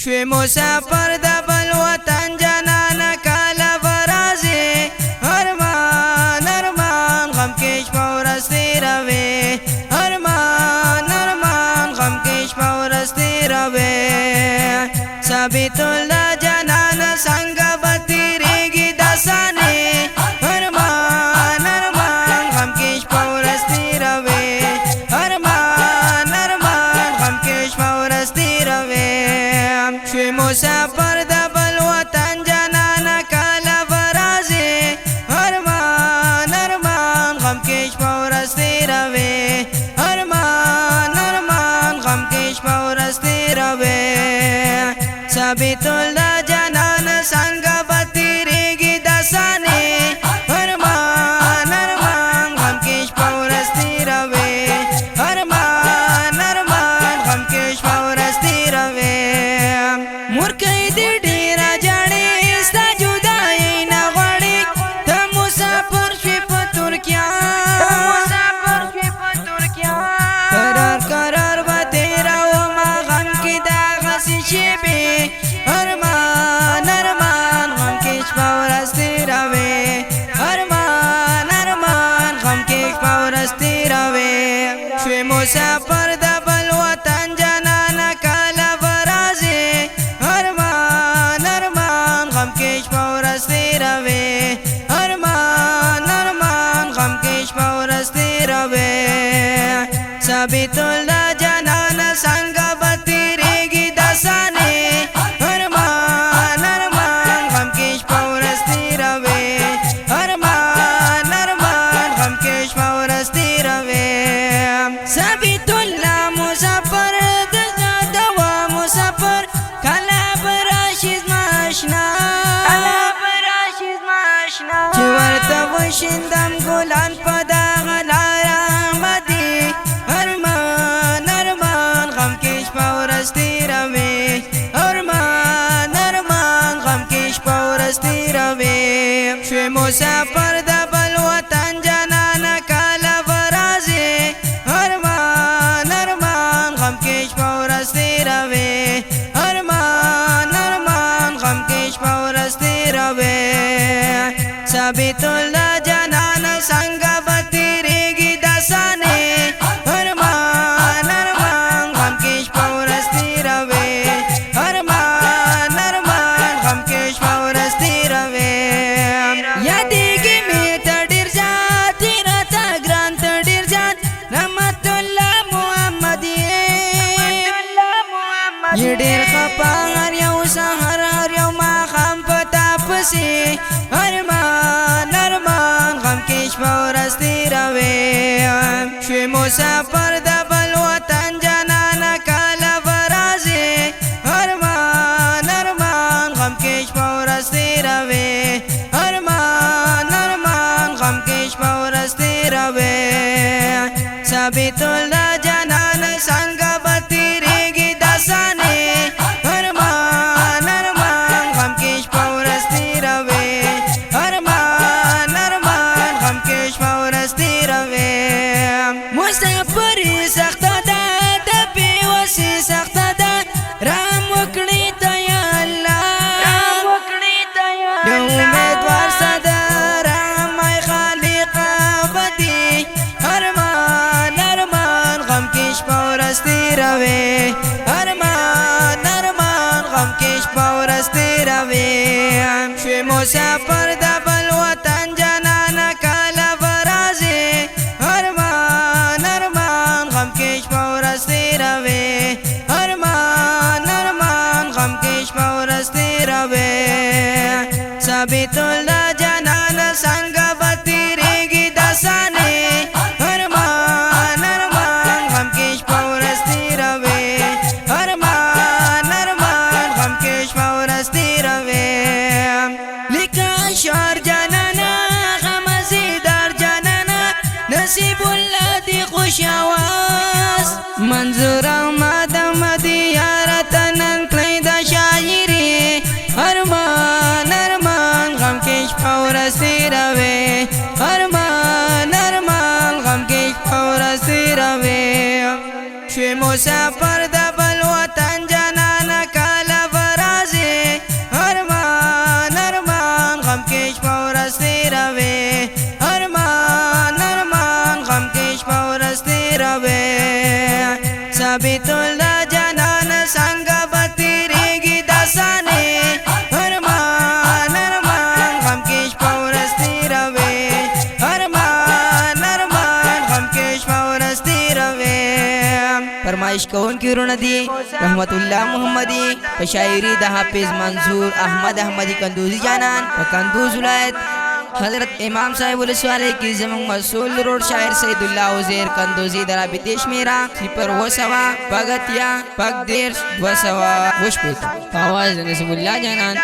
شوی مسافر د بل وطن جانانه کله برازي ارمان ارمان غم کې شپه ورځ تېروي ارمان ارمان غم کې شپه ورځ تېروي ثابت الله جانانه څنګه به تېرېږي داسانې ارمان ارمان غم کې شپه ورځ تېروي ارمان ارمان غم کې شپه ورځ تېروي شوی مسافر د بل وطن جانانه کله برازي ارمان ارمان غم کې شپه ورځ تېروي ارمان ارمان غم کې شپه ورځ تېروي ثابت الله جانانه څنګه به تېرېږي داسانې ارمان ارمان غم کې شپه ورځ تېروي ارمان ارمان غم کې شپه ورځ تېروي مورکۍ دې ډېره ژاړې ستا جدایۍ نه غواړې ته مسافر شوې په ترکیه قرار قرار به تېرومه غم کې دغسې شېبې ارمان ارمان غم کې شپه ورځ تېروي ارمان ارمان غم کې شپه ورځ تېروي شوی مسافر د بل وطن جانانه کله برازي ارمان ارمان غم کې شپه ورځ تېروي ارمان ارمان غم کې شپه ورځ تېروي ثابت الله جانانه څنګه به تېرېږي داسانې ارمان ارمان غم کې شپه ورځ تېروي ارمان ارمان غم کې شپه ورځ تېروي ثابت الله مسافر د دوا مسافر کله به راشي زما اشنا چې ورته وشیندم ګلان په دغه لاره آمدي ارمان ارمان غم کې شپه ورځ تېروي ارمان ارمان غم کې شپه ورځ تېروي شوی مسافر د بل وطن جانانه کله برازي ارمان ارمان غم کې شپه ورځ تېروي ارمان ارمان غم کې شپه ورځ تېروي ثابت الله جانانه څنګه به تېرېږي داسانې ارمان ارمان غم کې شپه ورځ تېروي ارمان ارمان غم کې شپه ورځ تېروي یادېږي مې ته ډېر زیات راته ګران ته ډېر زیات رحمت الله محمد یې ډېر خفه هر یو سهار هر یو ماښام په تا پسې ارمان ارمان غم کې شپه ورځ تېروي شوی مسافر د بل وطن جانانه کله برازي ارمان ارمان غم کې شپه ورځ تېروي ارمان ارمان غم کې شپه ورځ تېروي ثابت الله جانانه څنګه به تېرېږي داسانې ارمان ارمان غم کې شپه ورځ تېروي ارمان ارمان غم کې شپه ورځ تېروي مسافر سخته ده د بېوسۍ سخته ده رحم وکړې ته یا الله د امیدوار سده رحم ای خالقه بدي ارمان ارمان غم کې شپه ورځ تېروي ارمان ارمان غم کې شپه ورځ تېروي شوی مسافر د بل وطن جانانه کله برازي ارمان ارمان غم کې شپه ورځ تېروي ارمان ارمان غم کې شپه ورځ تېروي ثابت الله جانانه څنګه به تېرېږي داسانې ارمان ارمان غم کې شپه ورځ تېروي ارمان ارمان غم کې شپه ورځ تېروي لیکه اشعار جانانه غم زیدار جانانه نصیب الله دې خوش آواز منظور احمد احمدي یاره ته نن کړی د شاعري ارمان ارمان غم کې फरमाइश कौन की रुनदी रहमतुल्लाह मोहम्मदी शायरी द हाफिज मंसूर अहमद अहमदी कंदूजी जानान कंदूज विलायत हजरत इमाम साहिब वाले की जमंग मसूल रोड शायर सईदुल्लाह उज़ैर कंदूजी दरा बितेश मेरा सिपर वो सवा पगतिया पगदेर वो सवा वशपेत आवाज नसीबुल्लाह जानान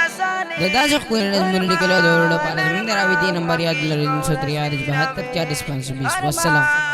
दादा से कोई नजमुल निकलो दौड़ पाला जमीन दरा बिती नंबर याद 373 72 40 520 वस्सलाम।